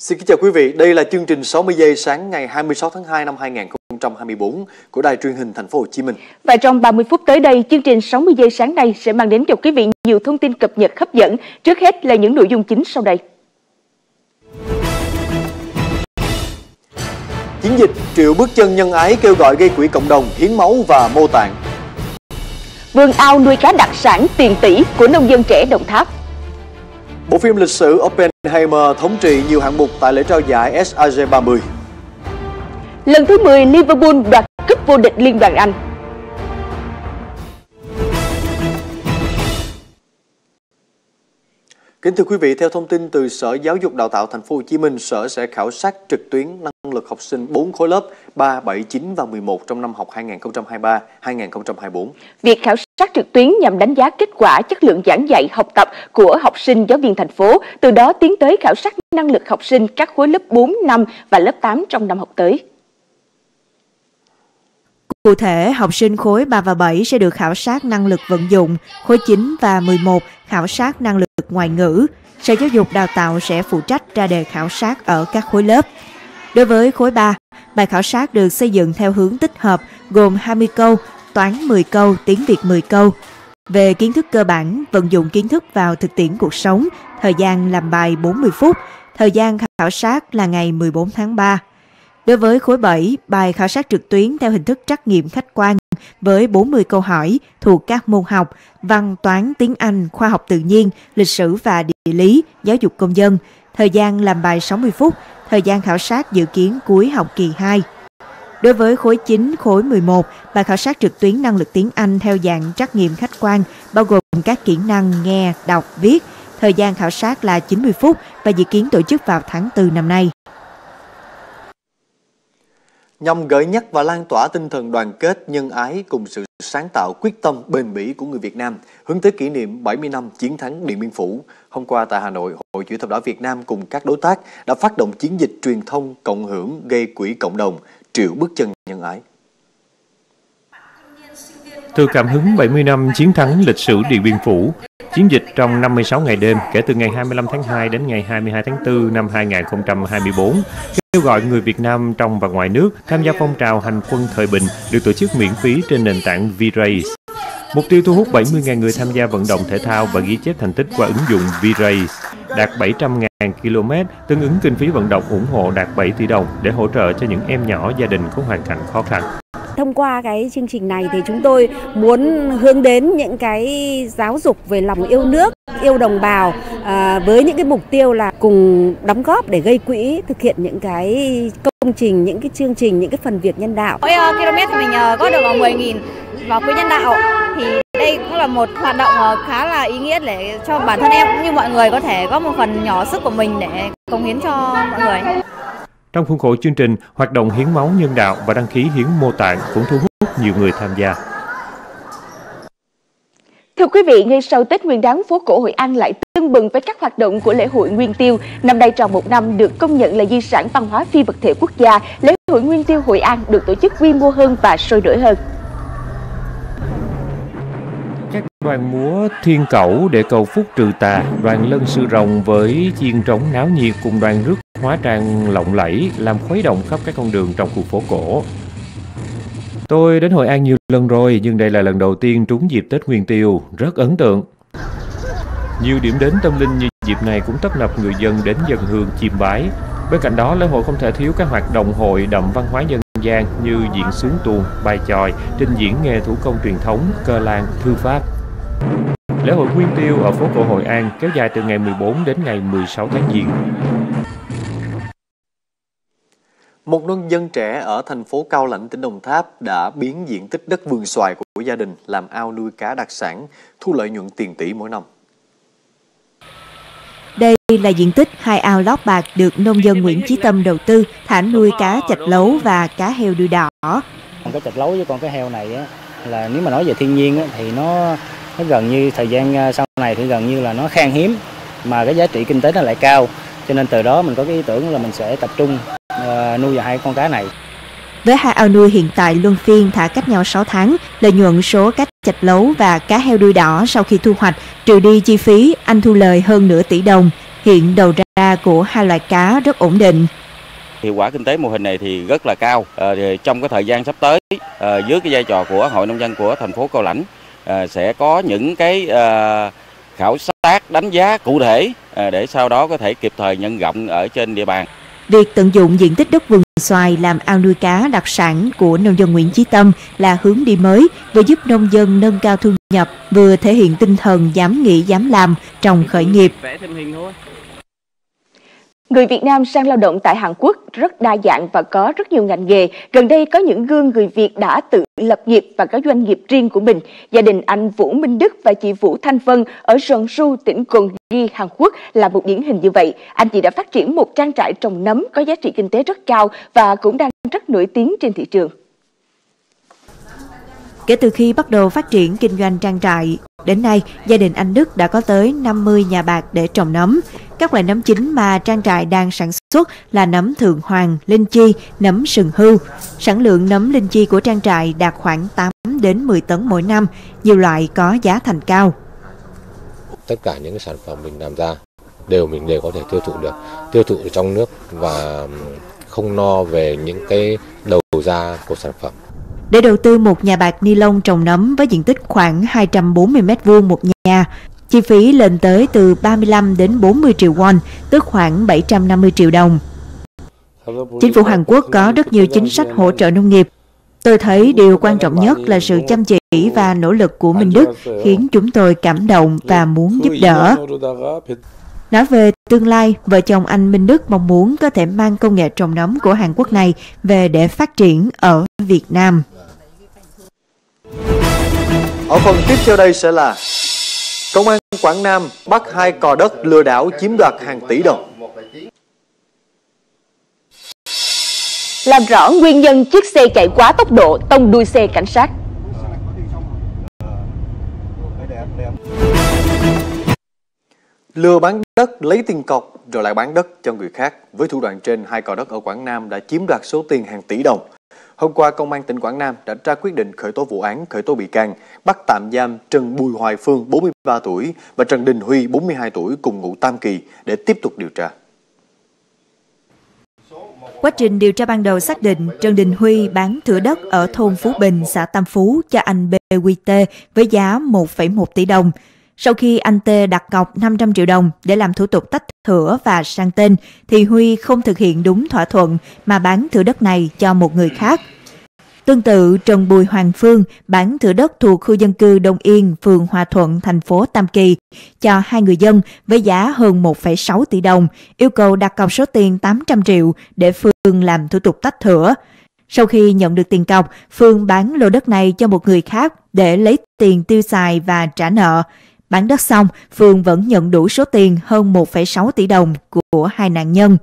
Xin kính chào quý vị, đây là chương trình 60 giây sáng ngày 26 tháng 2 năm 2024 của Đài Truyền hình Thành phố Hồ Chí Minh. Và trong 30 phút tới đây, chương trình 60 giây sáng nay sẽ mang đến cho quý vị nhiều thông tin cập nhật hấp dẫn. Trước hết là những nội dung chính sau đây. Chiến dịch triệu bước chân nhân ái kêu gọi gây quỹ cộng đồng, hiến máu và mô tạng. Vườn ao nuôi cá đặc sản tiền tỷ của nông dân trẻ Đồng Tháp. Bộ phim lịch sử Oppenheimer thống trị nhiều hạng mục tại lễ trao giải SAG 30. Lần thứ 10 Liverpool đoạt cúp vô địch Liên đoàn Anh. Kính thưa quý vị, theo thông tin từ Sở Giáo dục Đào tạo Thành phố Hồ Chí Minh, Sở sẽ khảo sát trực tuyến năng lực học sinh 4 khối lớp 3, 7, 9 và 11 trong năm học 2023-2024. Việc khảo sát trực tuyến nhằm đánh giá kết quả chất lượng giảng dạy học tập của học sinh giáo viên thành phố, từ đó tiến tới khảo sát năng lực học sinh các khối lớp 4, 5 và lớp 8 trong năm học tới. Cụ thể, học sinh khối 3 và 7 sẽ được khảo sát năng lực vận dụng, khối 9 và 11 khảo sát năng lực ngoại ngữ. Sở Giáo dục Đào tạo sẽ phụ trách ra đề khảo sát ở các khối lớp. Đối với khối 3, bài khảo sát được xây dựng theo hướng tích hợp, gồm 20 câu, toán 10 câu, tiếng Việt 10 câu. Về kiến thức cơ bản, vận dụng kiến thức vào thực tiễn cuộc sống, thời gian làm bài 40 phút, thời gian khảo sát là ngày 14 tháng 3. Đối với khối 7, bài khảo sát trực tuyến theo hình thức trắc nghiệm khách quan với 40 câu hỏi thuộc các môn học văn, toán, tiếng Anh, khoa học tự nhiên, lịch sử và địa lý, giáo dục công dân. Thời gian làm bài 60 phút, thời gian khảo sát dự kiến cuối học kỳ 2. Đối với khối 9, khối 11, bài khảo sát trực tuyến năng lực tiếng Anh theo dạng trắc nghiệm khách quan, bao gồm các kỹ năng nghe, đọc, viết. Thời gian khảo sát là 90 phút và dự kiến tổ chức vào tháng 4 năm nay. Nhằm gợi nhắc và lan tỏa tinh thần đoàn kết, nhân ái cùng sự sáng tạo, quyết tâm, bền bỉ của người Việt Nam, hướng tới kỷ niệm 70 năm chiến thắng Điện Biên Phủ, hôm qua tại Hà Nội, Hội Chữ thập đỏ Việt Nam cùng các đối tác đã phát động chiến dịch truyền thông cộng hưởng gây quỹ cộng đồng, triệu bước chân nhân ái. Từ cảm hứng 70 năm chiến thắng lịch sử Điện Biên Phủ, chiến dịch trong 56 ngày đêm kể từ ngày 25 tháng 2 đến ngày 22 tháng 4 năm 2024, kêu gọi người Việt Nam trong và ngoài nước tham gia phong trào hành quân thời bình được tổ chức miễn phí trên nền tảng V-Race. Mục tiêu thu hút 70.000 người tham gia vận động thể thao và ghi chép thành tích qua ứng dụng V-Race, đạt 700.000 km, tương ứng kinh phí vận động ủng hộ đạt 7 tỷ đồng để hỗ trợ cho những em nhỏ gia đình có hoàn cảnh khó khăn. Thông qua cái chương trình này thì chúng tôi muốn hướng đến những cái giáo dục về lòng yêu nước, yêu đồng bào với những cái mục tiêu là cùng đóng góp để gây quỹ, thực hiện những cái công trình, những cái chương trình, những cái phần việc nhân đạo. Mỗi km thì mình có được 10.000 vào quỹ nhân đạo, thì đây cũng là một hoạt động khá là ý nghĩa để cho bản thân em cũng như mọi người có thể có một phần nhỏ sức của mình để cống hiến cho mọi người. Trong khuôn khổ chương trình, hoạt động hiến máu nhân đạo và đăng ký hiến mô tạng cũng thu hút nhiều người tham gia. Thưa quý vị, ngay sau Tết Nguyên đán, phố cổ Hội An lại tưng bừng với các hoạt động của lễ hội Nguyên Tiêu. Năm nay tròn một năm được công nhận là di sản văn hóa phi vật thể quốc gia, lễ hội Nguyên Tiêu Hội An được tổ chức quy mô hơn và sôi nổi hơn. Các đoàn múa Thiên Cẩu để cầu phúc trừ tà, đoàn Lân Sư Rồng với chiên trống náo nhiệt cùng đoàn rước hóa trang lộng lẫy làm khuấy động khắp các con đường trong khu phố cổ. Tôi đến Hội An nhiều lần rồi, nhưng đây là lần đầu tiên trúng dịp Tết Nguyên Tiêu, rất ấn tượng. Nhiều điểm đến tâm linh như dịp này cũng tấp nập người dân đến dâng hương chiêm bái. Bên cạnh đó, lễ hội không thể thiếu các hoạt động hội đậm văn hóa dân gian như diễn xướng tuồng, bài chòi, trình diễn nghề thủ công truyền thống, cờ làng, thư pháp. Lễ hội Nguyên Tiêu ở phố cổ Hội An kéo dài từ ngày 14 đến ngày 16 tháng Giêng. Một nông dân trẻ ở thành phố Cao Lãnh, tỉnh Đồng Tháp đã biến diện tích đất vườn xoài của gia đình làm ao nuôi cá đặc sản, thu lợi nhuận tiền tỷ mỗi năm. Đây là diện tích 2 ao lót bạc được nông dân Nguyễn Chí Tâm đầu tư, thả nuôi cá chạch lấu và cá heo đuôi đỏ. Con cá chạch lấu với con cá heo này á, là nếu mà nói về thiên nhiên á, thì nó gần như thời gian sau này thì gần như là nó khan hiếm, mà cái giá trị kinh tế nó lại cao, cho nên từ đó mình có cái ý tưởng là mình sẽ tập trung nuôi vào 2 con cá này. Với 2 ao nuôi hiện tại luân phiên thả cách nhau 6 tháng, lợi nhuận số cá chạch lấu và cá heo đuôi đỏ sau khi thu hoạch trừ đi chi phí, anh thu lời hơn nửa tỷ đồng. Hiện đầu ra của hai loại cá rất ổn định. Hiệu quả kinh tế mô hình này thì rất là cao. Trong cái thời gian sắp tới, dưới cái vai trò của Hội Nông dân của thành phố Cao Lãnh sẽ có những cái khảo sát đánh giá cụ thể để sau đó có thể kịp thời nhân rộng ở trên địa bàn. Việc tận dụng diện tích đất vườn xoài làm ao nuôi cá đặc sản của nông dân Nguyễn Chí Tâm là hướng đi mới, vừa giúp nông dân nâng cao thu nhập, vừa thể hiện tinh thần dám nghĩ dám làm trong khởi nghiệp. Người Việt Nam sang lao động tại Hàn Quốc rất đa dạng và có rất nhiều ngành nghề. Gần đây có những gương người Việt đã tự lập nghiệp và có doanh nghiệp riêng của mình. Gia đình anh Vũ Minh Đức và chị Vũ Thanh Vân ở Jeonju, tỉnh QUİNG, Hàn Quốc là một điển hình như vậy. Anh chị đã phát triển một trang trại trồng nấm có giá trị kinh tế rất cao và cũng đang rất nổi tiếng trên thị trường. Kể từ khi bắt đầu phát triển kinh doanh trang trại, đến nay gia đình anh Đức đã có tới 50 nhà bạc để trồng nấm. Các loại nấm chính mà trang trại đang sản xuất là nấm thượng hoàng, linh chi, nấm sừng hưu. Sản lượng nấm linh chi của trang trại đạt khoảng 8 đến 10 tấn mỗi năm, nhiều loại có giá thành cao. Tất cả những cái sản phẩm mình làm ra mình đều có thể tiêu thụ trong nước và không lo về những cái đầu ra của sản phẩm. Để đầu tư một nhà bạc ni lông trồng nấm với diện tích khoảng 240 m² một nhà, chi phí lên tới từ 35 đến 40 triệu won, tức khoảng 750 triệu đồng. Chính phủ Hàn Quốc có rất nhiều chính sách hỗ trợ nông nghiệp. Tôi thấy điều quan trọng nhất là sự chăm chỉ và nỗ lực của Minh Đức khiến chúng tôi cảm động và muốn giúp đỡ. Nói về tương lai, vợ chồng anh Minh Đức mong muốn có thể mang công nghệ trồng nấm của Hàn Quốc này về để phát triển ở Việt Nam. Ở phần tiếp theo đây sẽ là Công an Quảng Nam bắt 2 cò đất lừa đảo chiếm đoạt hàng tỷ đồng. Làm rõ nguyên nhân chiếc xe chạy quá tốc độ tông đuôi xe cảnh sát. Lừa bán đất lấy tiền cọc rồi lại bán đất cho người khác. Với thủ đoạn trên, 2 cò đất ở Quảng Nam đã chiếm đoạt số tiền hàng tỷ đồng. Hôm qua, Công an tỉnh Quảng Nam đã ra quyết định khởi tố vụ án, khởi tố bị can, bắt tạm giam Trần Bùi Hoài Phương, 43 tuổi và Trần Đình Huy, 42 tuổi cùng ngụ Tam Kỳ để tiếp tục điều tra. Quá trình điều tra ban đầu xác định Trần Đình Huy bán thửa đất ở thôn Phú Bình, xã Tam Phú cho anh BQT với giá 1,1 tỷ đồng. Sau khi anh T đặt cọc 500 triệu đồng để làm thủ tục tách thửa và sang tên, thì Huy không thực hiện đúng thỏa thuận mà bán thửa đất này cho một người khác. Tương tự, Trần Bùi Hoàng Phương bán thửa đất thuộc khu dân cư Đông Yên, phường Hòa Thuận, thành phố Tam Kỳ cho 2 người dân với giá hơn 1,6 tỷ đồng, yêu cầu đặt cọc số tiền 800 triệu để Phương làm thủ tục tách thửa. Sau khi nhận được tiền cọc, Phương bán lô đất này cho một người khác để lấy tiền tiêu xài và trả nợ. Bán đất xong, Phương vẫn nhận đủ số tiền hơn 1,6 tỷ đồng của hai nạn nhân.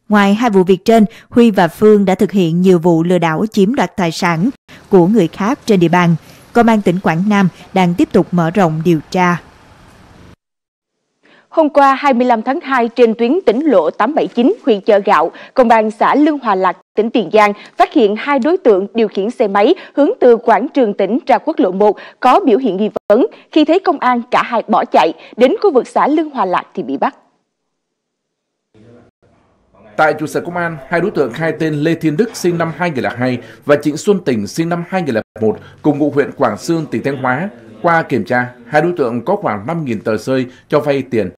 Ngoài hai vụ việc trên, Huy và Phương đã thực hiện nhiều vụ lừa đảo chiếm đoạt tài sản của người khác trên địa bàn. Công an tỉnh Quảng Nam đang tiếp tục mở rộng điều tra. Hôm qua 25 tháng 2 trên tuyến tỉnh lộ 879 huyện Chợ Gạo, Công an xã Lương Hòa Lạc, tỉnh Tiền Giang phát hiện 2 đối tượng điều khiển xe máy hướng từ quảng trường tỉnh ra quốc lộ 1 có biểu hiện nghi vấn. Khi thấy công an, cả hai bỏ chạy, đến khu vực xã Lương Hòa Lạc thì bị bắt. Tại trụ sở công an, 2 đối tượng khai tên Lê Thiên Đức sinh năm 2002 và Trịnh Xuân Tỉnh sinh năm 2001 cùng ngụ huyện Quảng Xương, tỉnh Thanh Hóa. Qua kiểm tra, 2 đối tượng có khoảng 5.000 tờ rơi cho vay tiền.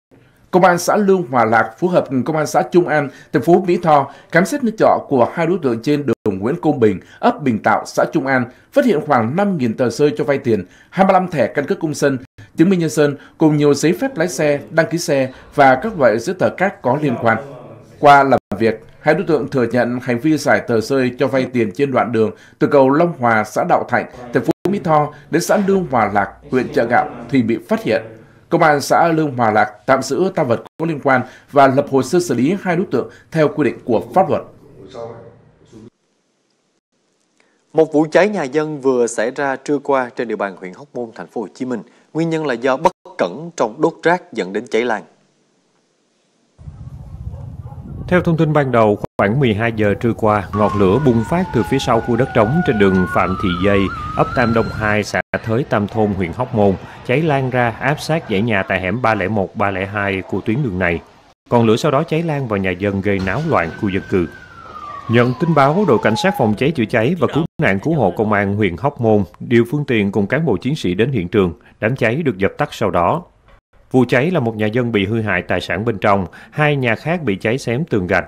Công an xã Lương Hòa Lạc phối hợp Công an xã Trung An, thành phố Mỹ Tho khám xét nơi trọ của 2 đối tượng trên đường Nguyễn Công Bình, ấp Bình Tạo, xã Trung An, phát hiện khoảng 5.000 tờ rơi cho vay tiền, 25 thẻ căn cước công dân, chứng minh nhân dân cùng nhiều giấy phép lái xe, đăng ký xe và các loại giấy tờ khác có liên quan. Qua làm việc, 2 đối tượng thừa nhận hành vi giải tờ rơi cho vay tiền trên đoạn đường từ cầu Long Hòa, xã Đạo Thạnh, thành phố Mỹ Tho đến xã Lương Hòa Lạc, huyện Chợ Gạo thì bị phát hiện. Công an xã Lương Hòa Lạc tạm giữ tang vật có liên quan và lập hồ sơ xử lý 2 đối tượng theo quy định của pháp luật. Một vụ cháy nhà dân vừa xảy ra trưa qua trên địa bàn huyện Hóc Môn, thành phố Hồ Chí Minh. Nguyên nhân là do bất cẩn trong đốt rác dẫn đến cháy lan. Theo thông tin ban đầu, khoảng 12 giờ trưa qua, ngọn lửa bùng phát từ phía sau khu đất trống trên đường Phạm Thị Dây, ấp Tam Đông 2, xã Thới Tam Thôn, huyện Hóc Môn, cháy lan ra áp sát dãy nhà tại hẻm 301, 302 của tuyến đường này. Còn lửa sau đó cháy lan vào nhà dân gây náo loạn khu dân cư. Nhận tin báo, đội cảnh sát phòng cháy chữa cháy và cứu nạn cứu hộ công an huyện Hóc Môn điều phương tiện cùng cán bộ chiến sĩ đến hiện trường. Đám cháy được dập tắt sau đó. Vụ cháy là một nhà dân bị hư hại tài sản bên trong, 2 nhà khác bị cháy xém tường gạch.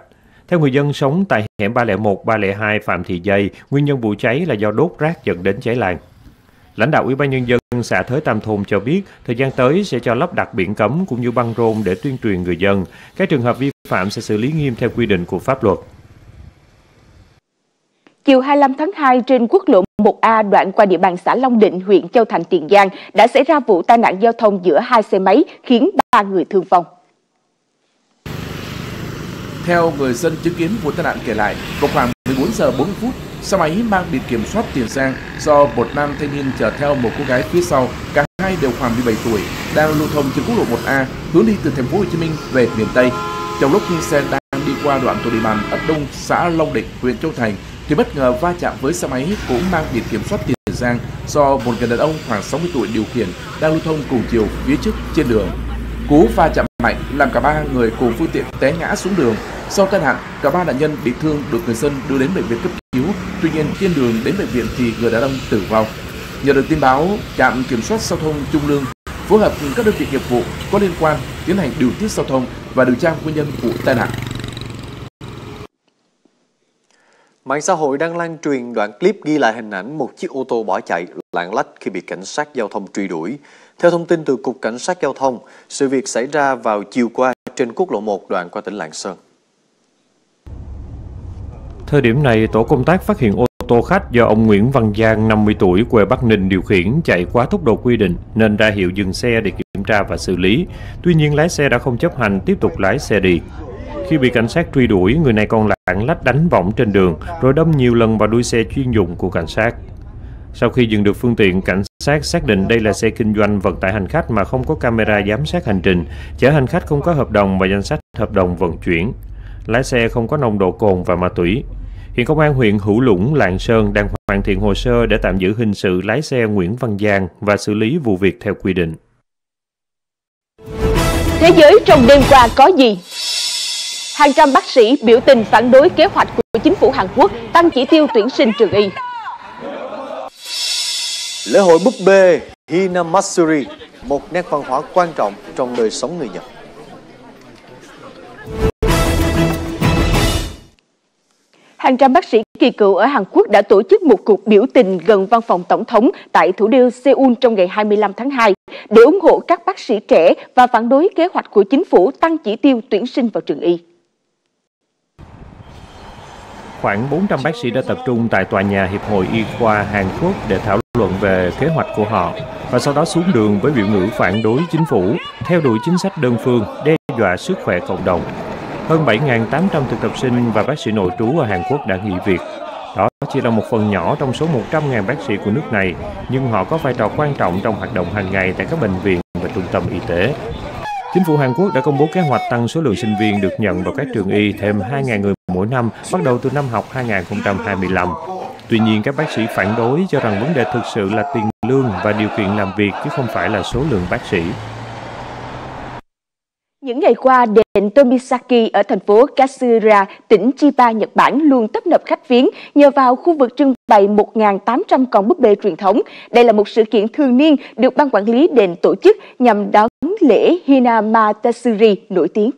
Theo người dân sống tại hẻm 301, 302 Phạm Thị Dây, nguyên nhân vụ cháy là do đốt rác dẫn đến cháy lan. Lãnh đạo Ủy ban Nhân dân xã Thới Tam Thôn cho biết, thời gian tới sẽ cho lắp đặt biển cấm cũng như băng rôn để tuyên truyền người dân. Các trường hợp vi phạm sẽ xử lý nghiêm theo quy định của pháp luật. Chiều 25 tháng 2, trên quốc lộ 1A đoạn qua địa bàn xã Long Định, huyện Châu Thành, Tiền Giang đã xảy ra vụ tai nạn giao thông giữa 2 xe máy khiến 3 người thương vong. Theo người dân chứng kiến vụ tai nạn kể lại, vào khoảng 14 giờ 40 phút, xe máy mang biển kiểm soát Tiền Giang do một nam thanh niên chở theo một cô gái phía sau, cả hai đều khoảng 17 tuổi, đang lưu thông trên quốc lộ 1A hướng đi từ thành phố Hồ Chí Minh về miền Tây. Trong lúc xe đang đi qua đoạn thuộc địa bàn ấp Đông, xã Long Định, huyện Châu Thành thì bất ngờ va chạm với xe máy cũng mang biển kiểm soát Tiền Giang do một người đàn ông khoảng 60 tuổi điều khiển đang lưu thông cùng chiều phía trước trên đường. Cú va chạm mạnh làm cả 3 người cùng phương tiện té ngã xuống đường. Sau tai nạn, cả 3 nạn nhân bị thương được người dân đưa đến bệnh viện cấp cứu. Tuy nhiên, trên đường đến bệnh viện thì người đàn ông tử vong. Nhận được tin báo, trạm kiểm soát giao thông Trung Lương phối hợp cùng các đơn vị nghiệp vụ có liên quan tiến hành điều tiết giao thông và điều tra nguyên nhân vụ tai nạn. Mạng xã hội đang lan truyền đoạn clip ghi lại hình ảnh một chiếc ô tô bỏ chạy lạng lách khi bị cảnh sát giao thông truy đuổi. Theo thông tin từ Cục Cảnh sát Giao thông, sự việc xảy ra vào chiều qua trên quốc lộ 1 đoạn qua tỉnh Lạng Sơn. Thời điểm này, tổ công tác phát hiện ô tô khách do ông Nguyễn Văn Giang, 50 tuổi, quê Bắc Ninh điều khiển chạy quá tốc độ quy định nên ra hiệu dừng xe để kiểm tra và xử lý. Tuy nhiên, lái xe đã không chấp hành, tiếp tục lái xe đi. Khi bị cảnh sát truy đuổi, người này còn lạng lách đánh võng trên đường, rồi đâm nhiều lần vào đuôi xe chuyên dụng của cảnh sát. Sau khi dừng được phương tiện, cảnh sát xác định đây là xe kinh doanh vận tải hành khách mà không có camera giám sát hành trình, chở hành khách không có hợp đồng và danh sách hợp đồng vận chuyển. Lái xe không có nồng độ cồn và ma túy. Hiện Công an huyện Hữu Lũng, Lạng Sơn đang hoàn thiện hồ sơ để tạm giữ hình sự lái xe Nguyễn Văn Giang và xử lý vụ việc theo quy định. Thế giới trong đêm qua có gì? Hàng trăm bác sĩ biểu tình phản đối kế hoạch của chính phủ Hàn Quốc tăng chỉ tiêu tuyển sinh trường y. Lễ hội búp bê Hinamatsuri, một nét văn hóa quan trọng trong đời sống người Nhật. Hàng trăm bác sĩ kỳ cựu ở Hàn Quốc đã tổ chức một cuộc biểu tình gần văn phòng Tổng thống tại thủ đô Seoul trong ngày 25 tháng 2 để ủng hộ các bác sĩ trẻ và phản đối kế hoạch của chính phủ tăng chỉ tiêu tuyển sinh vào trường y. Khoảng 400 bác sĩ đã tập trung tại tòa nhà Hiệp hội Y khoa Hàn Quốc để thảo luận về kế hoạch của họ và sau đó xuống đường với biểu ngữ phản đối chính phủ, theo đuổi chính sách đơn phương, đe dọa sức khỏe cộng đồng. Hơn 7.800 thực tập sinh và bác sĩ nội trú ở Hàn Quốc đã nghỉ việc. Đó chỉ là một phần nhỏ trong số 100.000 bác sĩ của nước này, nhưng họ có vai trò quan trọng trong hoạt động hàng ngày tại các bệnh viện và trung tâm y tế. Chính phủ Hàn Quốc đã công bố kế hoạch tăng số lượng sinh viên được nhận vào các trường y thêm 2.000 người mỗi năm bắt đầu từ năm học 2025. Tuy nhiên, các bác sĩ phản đối cho rằng vấn đề thực sự là tiền lương và điều kiện làm việc chứ không phải là số lượng bác sĩ. Những ngày qua, đền Tomisaki ở thành phố Katsura, tỉnh Chiba, Nhật Bản luôn tấp nập khách viếng nhờ vào khu vực trưng bày 1.800 con búp bê truyền thống. Đây là một sự kiện thường niên được ban quản lý đền tổ chức nhằm đón lễ Hinamatsuri nổi tiếng.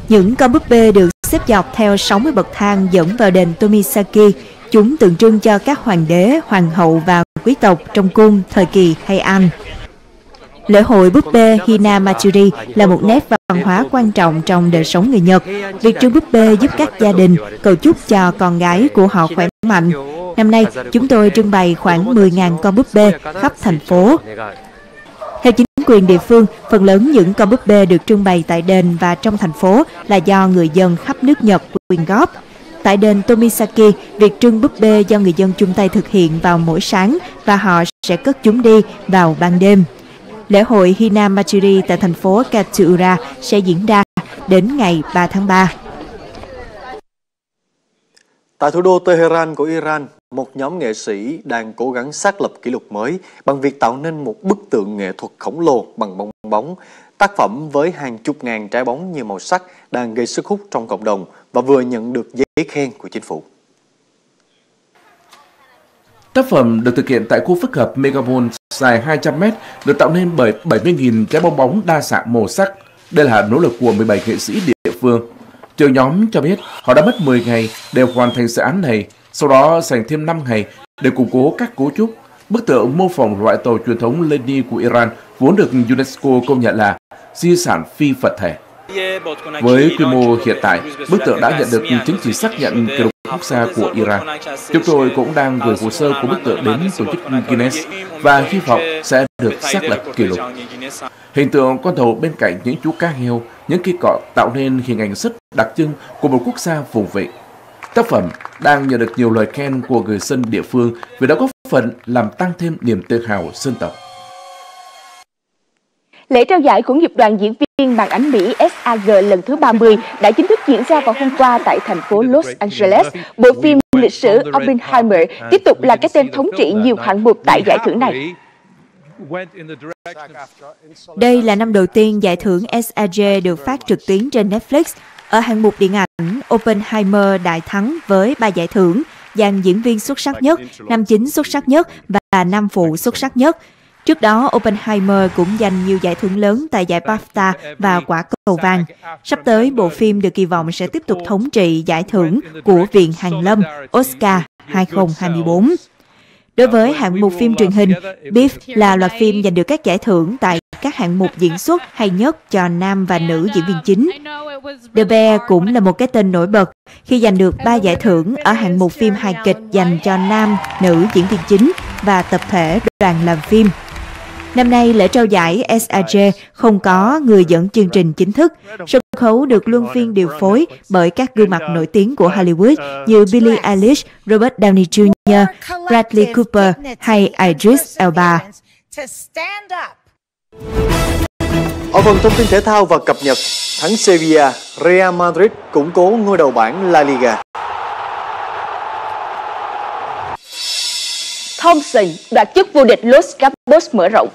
Những con búp bê được xếp dọc theo 60 bậc thang dẫn vào đền Tomisaki. Chúng tượng trưng cho các hoàng đế, hoàng hậu và quý tộc trong cung thời kỳ Heian. Lễ hội búp bê Hinamatsuri là một nét văn hóa quan trọng trong đời sống người Nhật. Việc trưng búp bê giúp các gia đình cầu chúc cho con gái của họ khỏe mạnh. Năm nay, chúng tôi trưng bày khoảng 10.000 con búp bê khắp thành phố. Theo chính quyền địa phương, phần lớn những con búp bê được trưng bày tại đền và trong thành phố là do người dân khắp nước Nhật quyên góp. Tại đền Tomisaki, việc trưng búp bê do người dân chung tay thực hiện vào mỗi sáng và họ sẽ cất chúng đi vào ban đêm. Lễ hội Hinamatsuri tại thành phố Katsura sẽ diễn ra đến ngày 3 tháng 3. Tại thủ đô Tehran của Iran, một nhóm nghệ sĩ đang cố gắng xác lập kỷ lục mới bằng việc tạo nên một bức tượng nghệ thuật khổng lồ bằng bong bóng tác phẩm với hàng chục ngàn trái bóng nhiều màu sắc đang gây sức hút trong cộng đồng và vừa nhận được giấy khen của chính phủ. Tác phẩm được thực hiện tại khu phức hợp Megapol dài 200m, được tạo nên bởi 70.000 trái bong bóng đa dạng màu sắc. Đây là nỗ lực của 17 nghệ sĩ địa phương. Trưởng nhóm cho biết họ đã mất 10 ngày để hoàn thành dự án này, sau đó dành thêm 5 ngày để củng cố các cấu trúc. Bức tượng mô phỏng loại tàu truyền thống Lenin của Iran vốn được UNESCO công nhận là di sản phi vật thể. Với quy mô hiện tại, bức tượng đã nhận được chứng chỉ xác nhận kỷ lục quốc gia của Iran. Chúng tôi cũng đang gửi hồ sơ của bức tượng đến tổ chức Guinness và hy vọng sẽ được xác lập kỷ lục. Hình tượng con tàu bên cạnh những chú cá heo, những cây cọ tạo nên hình ảnh rất đặc trưng của một quốc gia vùng vịnh. Tác phẩm đang nhận được nhiều lời khen của người dân địa phương vì đã góp phần làm tăng thêm niềm tự hào dân tộc. Lễ trao giải của nghiệp đoàn diễn viên màn ảnh Mỹ SAG lần thứ 30 đã chính thức diễn ra vào hôm qua tại thành phố Los Angeles. Bộ phim lịch sử Oppenheimer tiếp tục là cái tên thống trị nhiều hạng mục tại giải thưởng này. Đây là năm đầu tiên giải thưởng SAG được phát trực tuyến trên Netflix. Ở hạng mục điện ảnh, Oppenheimer đại thắng với 3 giải thưởng, dàn diễn viên xuất sắc nhất, nam chính xuất sắc nhất và nam phụ xuất sắc nhất. Trước đó, Oppenheimer cũng giành nhiều giải thưởng lớn tại giải BAFTA và quả cầu vàng. Sắp tới, bộ phim được kỳ vọng sẽ tiếp tục thống trị giải thưởng của Viện Hàn Lâm Oscar 2024. Đối với hạng mục phim truyền hình, Beef là loạt phim giành được các giải thưởng tại các hạng mục diễn xuất hay nhất cho nam và nữ diễn viên chính. The Bear cũng là một cái tên nổi bật khi giành được 3 giải thưởng ở hạng mục phim hài kịch dành cho nam, nữ diễn viên chính và tập thể đoàn làm phim. Năm nay, lễ trao giải SAG không có người dẫn chương trình chính thức. Sân khấu được luân phiên điều phối bởi các gương mặt nổi tiếng của Hollywood như Billie Eilish, Robert Downey Jr., Bradley Cooper hay Idris Elba. Ở phần thông tin thể thao và cập nhật, thắng Sevilla, Real Madrid củng cố ngôi đầu bảng La Liga. Thompson đoạt chức vô địch Los Cabos mở rộng.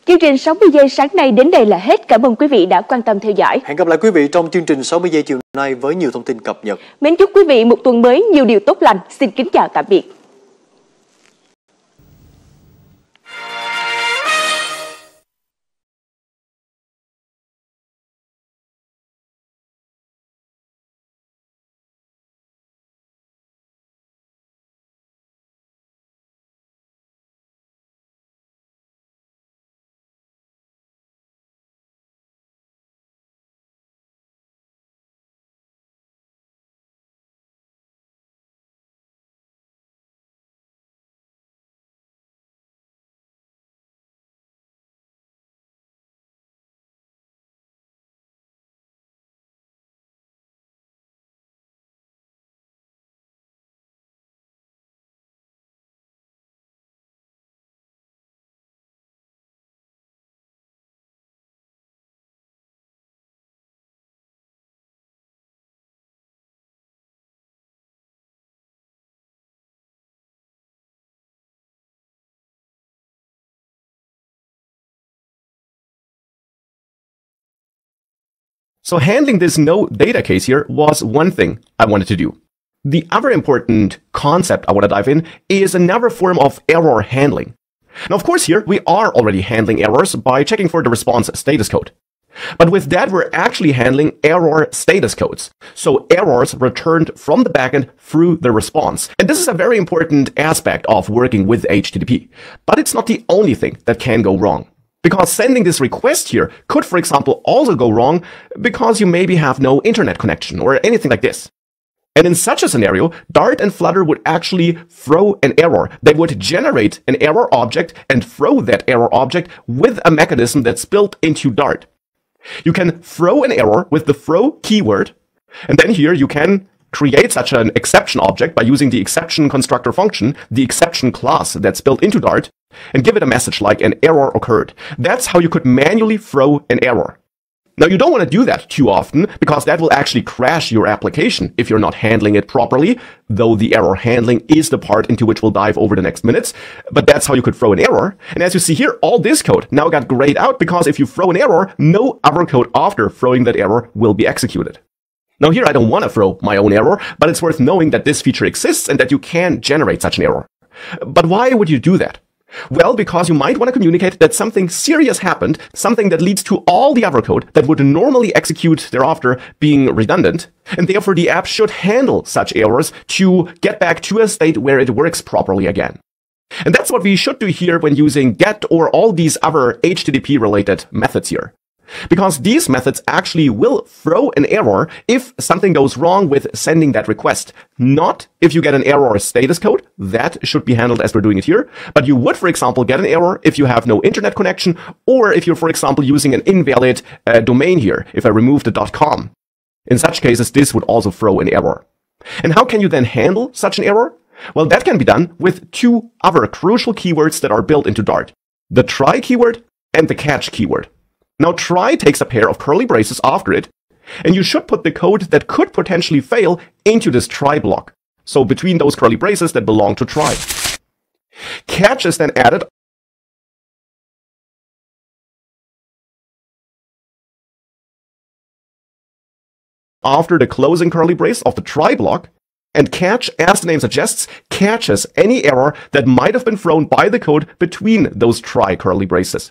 Chương trình 60 giây sáng nay đến đây là hết. Cảm ơn quý vị đã quan tâm theo dõi. Hẹn gặp lại quý vị trong chương trình 60 giây chiều nay với nhiều thông tin cập nhật. Mến chúc quý vị một tuần mới nhiều điều tốt lành. Xin kính chào tạm biệt. So handling this no data case here was one thing I wanted to do. The other important concept I want to dive in is another form of error handling. Now, of course, here we are already handling errors by checking for the response status code. But with that, we're actually handling error status codes. So errors returned from the backend through the response. And this is a very important aspect of working with HTTP. But it's not the only thing that can go wrong. Because sending this request here could, for example, also go wrong because you maybe have no internet connection or anything like this. And in such a scenario, Dart and Flutter would actually throw an error. They would generate an error object and throw that error object with a mechanism that's built into Dart. You can throw an error with the throw keyword, and then here you can create such an exception object by using the exception constructor function, the exception class that's built into Dart, and give it a message like an error occurred. That's how you could manually throw an error. Now, you don't want to do that too often because that will actually crash your application if you're not handling it properly, though the error handling is the part into which we'll dive over the next minutes. But that's how you could throw an error. And as you see here, all this code now got grayed out because if you throw an error, no other code after throwing that error will be executed. Now here I don't want to throw my own error, but it's worth knowing that this feature exists and that you can generate such an error. But why would you do that? Well, because you might want to communicate that something serious happened, something that leads to all the other code that would normally execute thereafter being redundant, and therefore the app should handle such errors to get back to a state where it works properly again. And that's what we should do here when using get or all these other HTTP-related methods here. Because these methods actually will throw an error if something goes wrong with sending that request. Not if you get an error status code. That should be handled as we're doing it here. But you would, for example, get an error if you have no internet connection, or if you're, for example, using an invalid domain here, if I remove the .com. In such cases, this would also throw an error. And how can you then handle such an error? Well, that can be done with two other crucial keywords that are built into Dart. The try keyword and the catch keyword. Now, try takes a pair of curly braces after it, and you should put the code that could potentially fail into this try block. So between those curly braces that belong to try. Catch is then added after the closing curly brace of the try block, and catch, as the name suggests, catches any error that might have been thrown by the code between those try curly braces.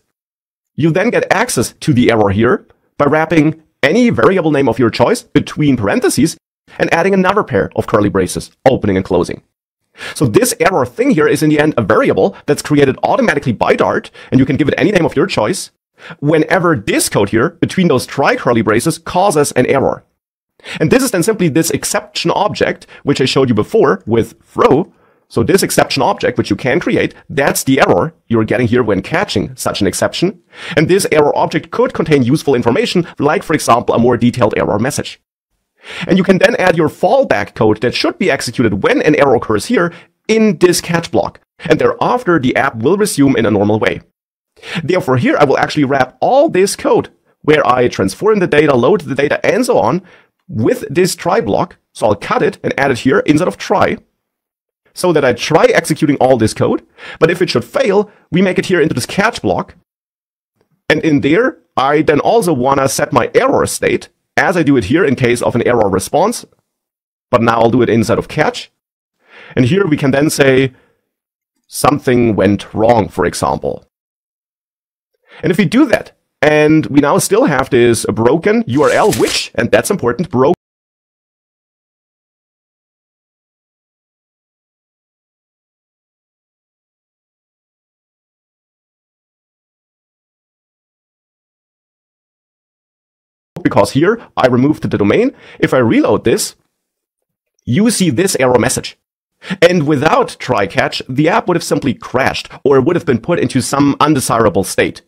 You then get access to the error here by wrapping any variable name of your choice between parentheses and adding another pair of curly braces, opening and closing. So this error thing here is in the end a variable that's created automatically by Dart, and you can give it any name of your choice, whenever this code here, between those try curly braces, causes an error. And this is then simply this exception object, which I showed you before with throw. So this exception object, which you can create, that's the error you're getting here when catching such an exception. And this error object could contain useful information, like, for example, a more detailed error message. And you can then add your fallback code that should be executed when an error occurs here in this catch block. And thereafter, the app will resume in a normal way. Therefore, here I will actually wrap all this code, where I transform the data, load the data, and so on, with this try block. So I'll cut it and add it here instead of try, so that I try executing all this code, but if it should fail, we make it here into this catch block. And in there, I then also want to set my error state, as I do it here in case of an error response, but now I'll do it inside of catch. And here we can then say something went wrong, for example. And if we do that, and we now still have this broken URL, which, and that's important, broken because here I removed the domain. If I reload this, you see this error message. And without try catch, the app would have simply crashed or would have been put into some undesirable state.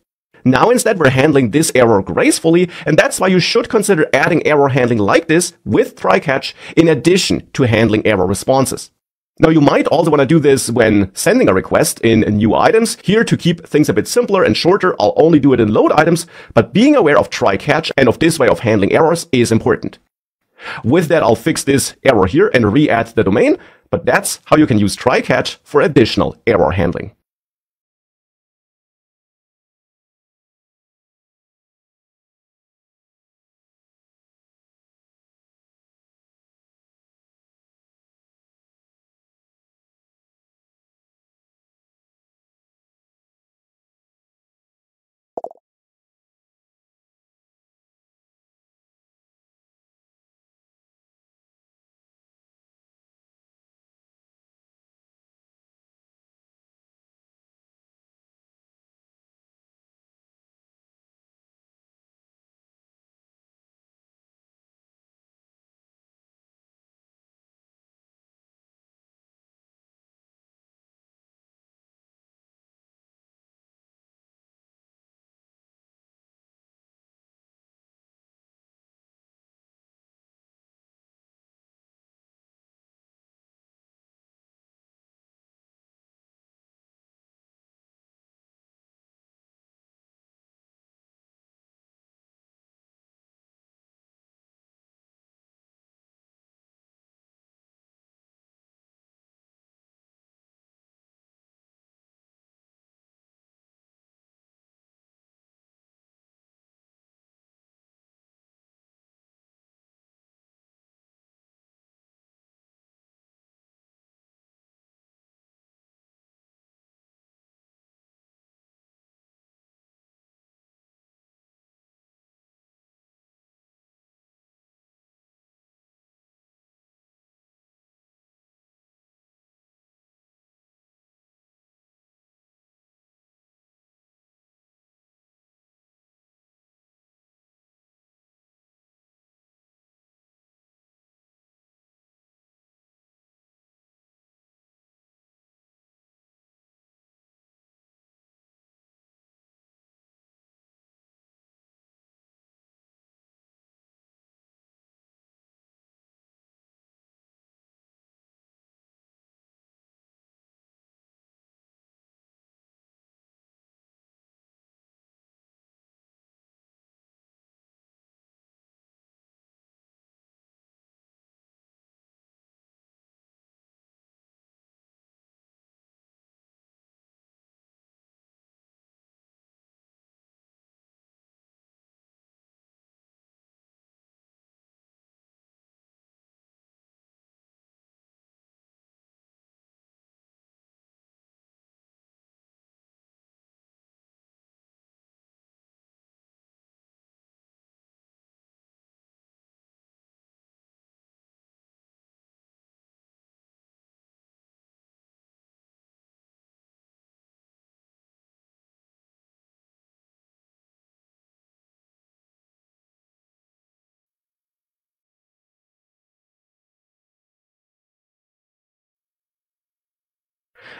Now instead we're handling this error gracefully, and that's why you should consider adding error handling like this with try catch in addition to handling error responses. Now you might also want to do this when sending a request in new items. Here, to keep things a bit simpler and shorter, I'll only do it in load items, but being aware of try catch and of this way of handling errors is important. With that, I'll fix this error here and re-add the domain, but that's how you can use try catch for additional error handling.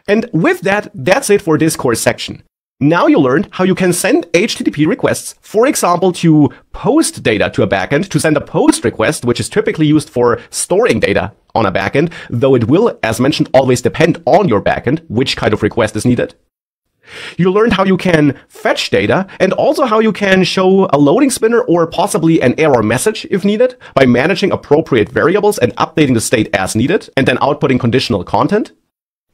And with that, that's it for this course section. Now you learned how you can send HTTP requests, for example, to post data to a backend, to send a post request, which is typically used for storing data on a backend, though it will, as mentioned, always depend on your backend, which kind of request is needed. You learned how you can fetch data and also how you can show a loading spinner or possibly an error message if needed by managing appropriate variables and updating the state as needed and then outputting conditional content.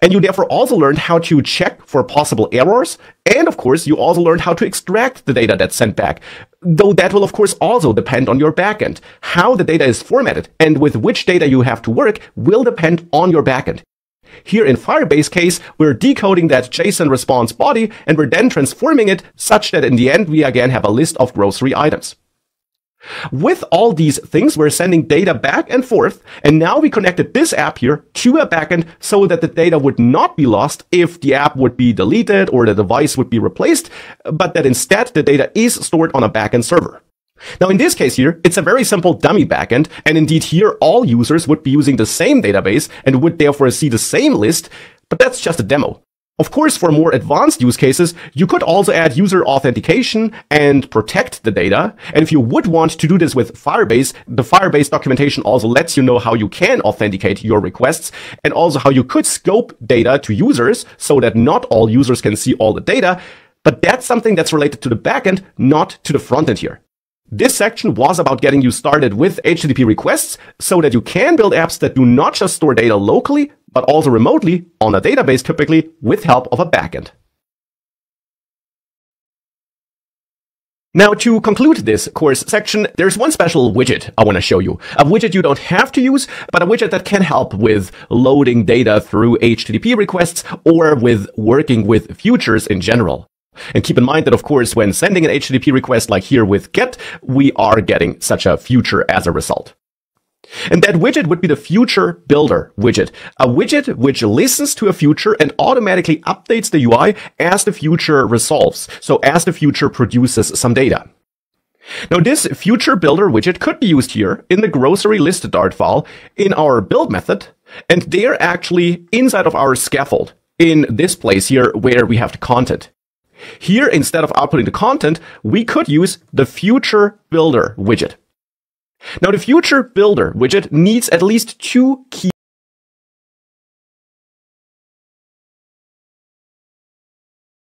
And you therefore also learned how to check for possible errors. And of course, you also learned how to extract the data that's sent back. Though that will of course also depend on your backend. How the data is formatted and with which data you have to work will depend on your backend. Here in Firebase case, we're decoding that JSON response body and we're then transforming it such that in the end we again have a list of grocery items. With all these things, we're sending data back and forth, and now we connected this app here to a backend so that the data would not be lost if the app would be deleted or the device would be replaced, but that instead the data is stored on a backend server. Now in this case here, it's a very simple dummy backend, and indeed here all users would be using the same database and would therefore see the same list, but that's just a demo. Of course, for more advanced use cases, you could also add user authentication and protect the data. And if you would want to do this with Firebase, the Firebase documentation also lets you know how you can authenticate your requests and also how you could scope data to users so that not all users can see all the data. But that's something that's related to the backend, not to the frontend here. This section was about getting you started with HTTP requests so that you can build apps that do not just store data locally, but also remotely on a database, typically with help of a backend. Now, to conclude this course section, there's one special widget I want to show you. A widget you don't have to use, but a widget that can help with loading data through HTTP requests or with working with futures in general. And keep in mind that, of course, when sending an HTTP request like here with GET, we are getting such a future as a result. And that widget would be the Future Builder widget, a widget which listens to a future and automatically updates the UI as the future resolves, so as the future produces some data. Now, this Future Builder widget could be used here in the grocery list Dart file in our build method, and they're actually inside of our scaffold in this place here where we have the content. Here, instead of outputting the content, we could use the Future Builder widget. Now, the Future Builder widget needs at least two key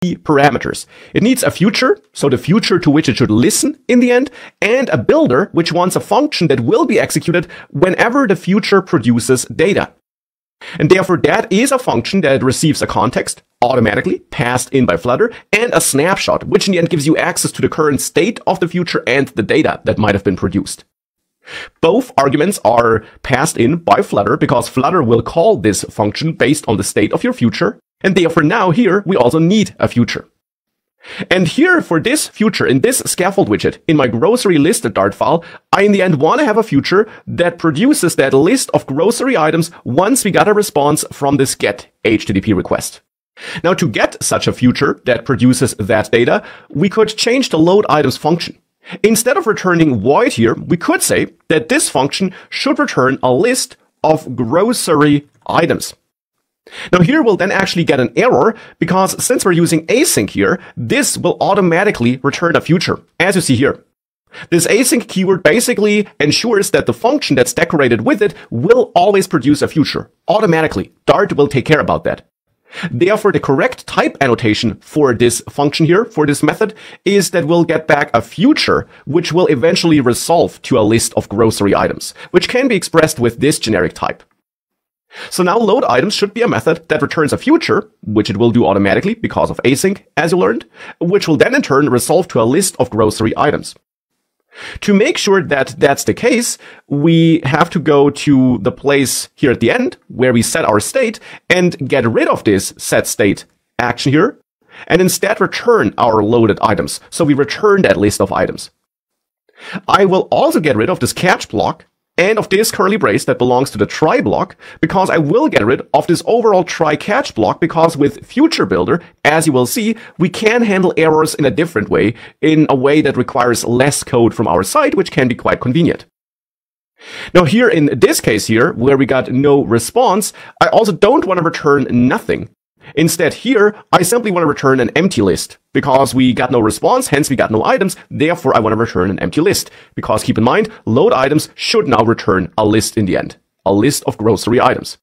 parameters. It needs a future, so the future to which it should listen in the end, and a builder, which wants a function that will be executed whenever the future produces data. And therefore, that is a function that receives a context automatically passed in by Flutter and a snapshot, which in the end gives you access to the current state of the future and the data that might have been produced. Both arguments are passed in by Flutter because Flutter will call this function based on the state of your future. And therefore now here we also need a future. And here for this future in this scaffold widget in my grocery list Dart file, I in the end want to have a future that produces that list of grocery items once we got a response from this GET HTTP request. Now to get such a future that produces that data, we could change the load items function. Instead of returning void here, we could say that this function should return a list of grocery items. Now here we'll then actually get an error because since we're using async here, this will automatically return a future, as you see here. This async keyword basically ensures that the function that's decorated with it will always produce a future. Automatically, Dart will take care about that. Therefore, the correct type annotation for this function here, for this method, is that we'll get back a future, which will eventually resolve to a list of grocery items, which can be expressed with this generic type. So now load items should be a method that returns a future, which it will do automatically because of async, as you learned, which will then in turn resolve to a list of grocery items. To make sure that that's the case, we have to go to the place here at the end where we set our state and get rid of this set state action here and instead return our loaded items. So we return that list of items. I will also get rid of this catch block and of this curly brace that belongs to the try block, because I will get rid of this overall try catch block, because with Future Builder, as you will see, we can handle errors in a different way, in a way that requires less code from our side, which can be quite convenient. Now here in this case here, where we got no response, I also don't want to return nothing. Instead here, I simply want to return an empty list because we got no response, hence we got no items. Therefore, I want to return an empty list because keep in mind, load items should now return a list in the end, a list of grocery items.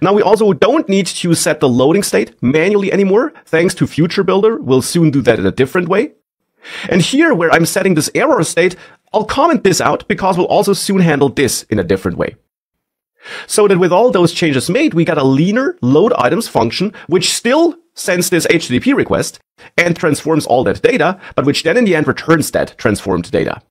Now we also don't need to set the loading state manually anymore. Thanks to Future Builder, we'll soon do that in a different way. And here where I'm setting this error state, I'll comment this out because we'll also soon handle this in a different way. So that with all those changes made, we got a leaner load items function, which still sends this HTTP request and transforms all that data, but which then in the end returns that transformed data.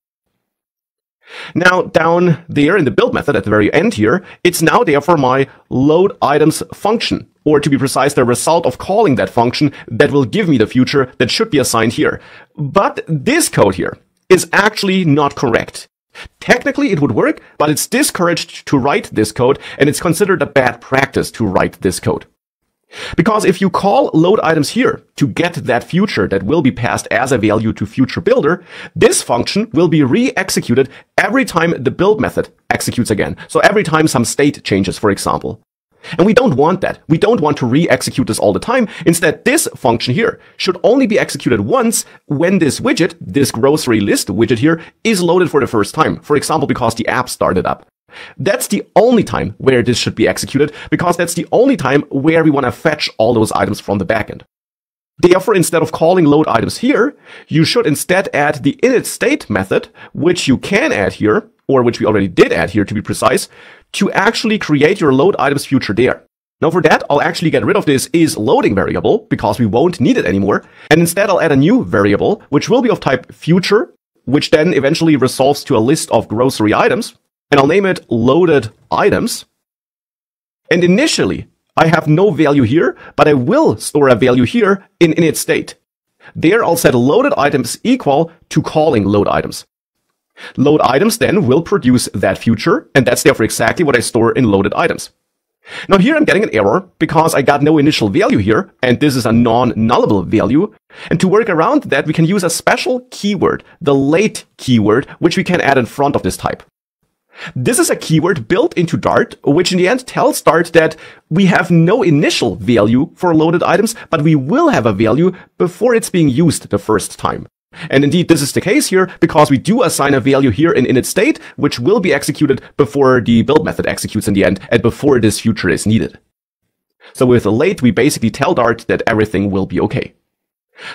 Now down there in the build method at the very end here, it's now there for my load items function, or to be precise, the result of calling that function that will give me the future that should be assigned here. But this code here is actually not correct. Technically it would work, but it's discouraged to write this code, and it's considered a bad practice to write this code. Because if you call load items here to get that future that will be passed as a value to Future Builder, this function will be re-executed every time the build method executes again. So every time some state changes, for example. And we don't want that. We don't want to re-execute this all the time. Instead, this function here should only be executed once when this widget, this grocery list widget here, is loaded for the first time. For example, because the app started up. That's the only time where this should be executed, because that's the only time where we want to fetch all those items from the backend. Therefore, instead of calling load items here, you should instead add the initState method, which you can add here, or which we already did add here to be precise, to actually create your load items future there. Now for that, I'll actually get rid of this isLoading variable, because we won't need it anymore, and instead I'll add a new variable, which will be of type future, which then eventually resolves to a list of grocery items, and I'll name it loaded items. And initially, I have no value here, but I will store a value here in initState. There I'll set loaded items equal to calling load items. Load items then will produce that future, and that's therefore exactly what I store in loaded items. Now here I'm getting an error because I got no initial value here, and this is a non-nullable value. And to work around that, we can use a special keyword, the late keyword, which we can add in front of this type. This is a keyword built into Dart, which in the end tells Dart that we have no initial value for loaded items, but we will have a value before it's being used the first time. And indeed, this is the case here because we do assign a value here in initState, which will be executed before the build method executes in the end and before this future is needed. So with the late, we basically tell Dart that everything will be okay.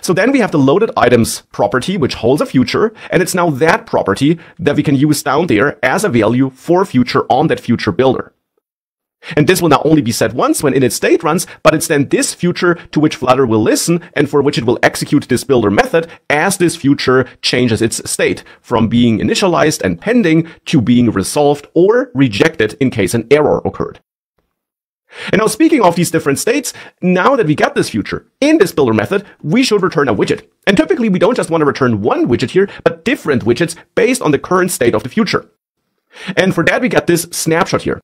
So then we have the loaded items property, which holds a future, and it's now that property that we can use down there as a value for future on that future builder. And this will not only be set once when initState runs, but it's then this future to which Flutter will listen and for which it will execute this builder method as this future changes its state from being initialized and pending to being resolved or rejected in case an error occurred. And now speaking of these different states, now that we got this future in this builder method, we should return a widget. And typically we don't just want to return one widget here, but different widgets based on the current state of the future. And for that we got this snapshot here.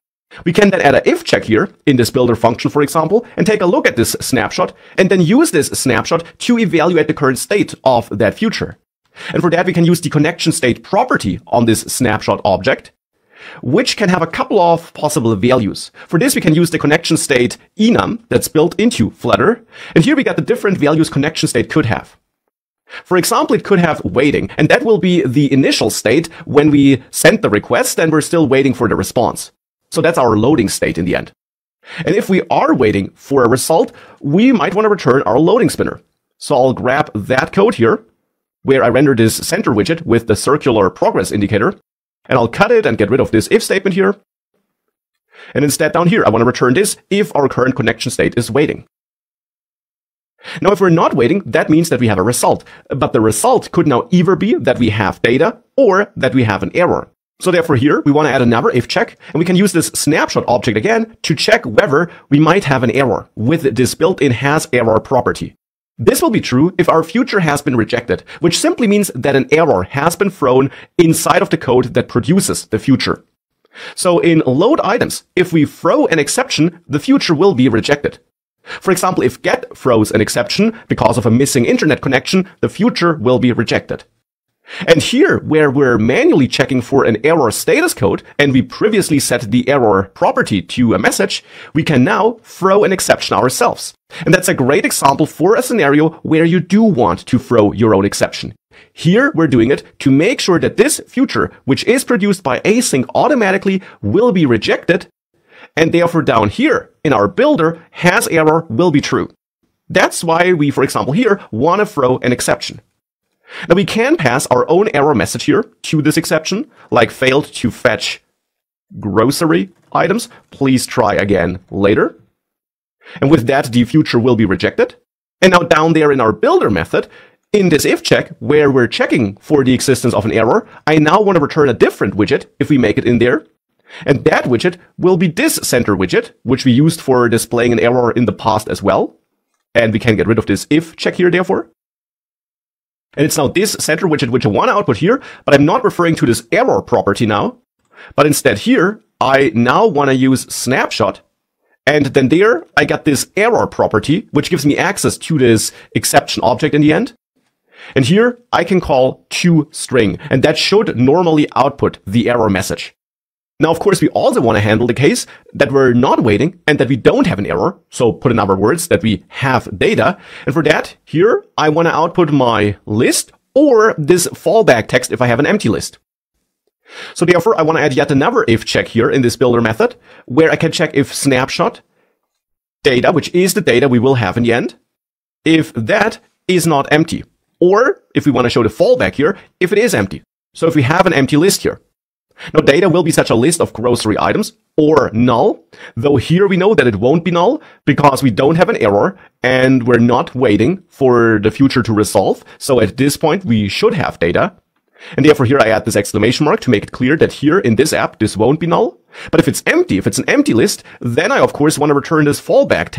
We can then add a if check here in this builder function, for example, and take a look at this snapshot and then use this snapshot to evaluate the current state of that future. And for that we can use the connection state property on this snapshot object, which can have a couple of possible values. For this, we can use the connection state enum that's built into Flutter. And here we got the different values connection state could have. For example, it could have waiting, and that will be the initial state when we send the request and we're still waiting for the response. So that's our loading state in the end. And if we are waiting for a result, we might want to return our loading spinner. So I'll grab that code here, where I render this center widget with the circular progress indicator. And I'll cut it and get rid of this if statement here. And instead down here, I want to return this if our current connection state is waiting. Now, if we're not waiting, that means that we have a result. But the result could now either be that we have data or that we have an error. So therefore here, we want to add another if check. And we can use this snapshot object again to check whether we might have an error with this built-in hasError property. This will be true if our future has been rejected, which simply means that an error has been thrown inside of the code that produces the future. So in load items, if we throw an exception, the future will be rejected. For example, if get throws an exception because of a missing internet connection, the future will be rejected. And here, where we're manually checking for an error status code, and we previously set the error property to a message, we can now throw an exception ourselves. And that's a great example for a scenario where you do want to throw your own exception. Here, we're doing it to make sure that this future, which is produced by async automatically, will be rejected, and therefore down here in our builder, has error will be true. That's why we, for example, here want to throw an exception. Now we can pass our own error message here to this exception, like failed to fetch grocery items. Please try again later. And with that, the future will be rejected. And now down there in our builder method, in this if check, where we're checking for the existence of an error, I now want to return a different widget if we make it in there. And that widget will be this center widget, which we used for displaying an error in the past as well. And we can get rid of this if check here, therefore. And it's now this center widget which I want to output here, but I'm not referring to this error property now. But instead here, I now want to use snapshot. And then there, I got this error property, which gives me access to this exception object in the end. And here, I can call toString, and that should normally output the error message. Now, of course, we also want to handle the case that we're not waiting and that we don't have an error. So put in other words, that we have data. And for that, here, I want to output my list or this fallback text if I have an empty list. So therefore, I want to add yet another if check here in this builder method, where I can check if snapshot data, which is the data we will have in the end, if that is not empty. Or if we want to show the fallback here, if it is empty. So if we have an empty list here. Now, data will be such a list of grocery items or null, though here we know that it won't be null because we don't have an error and we're not waiting for the future to resolve. So at this point, we should have data. And therefore here I add this exclamation mark to make it clear that here in this app, this won't be null. But if it's empty, if it's an empty list, then I of course want to return this fallback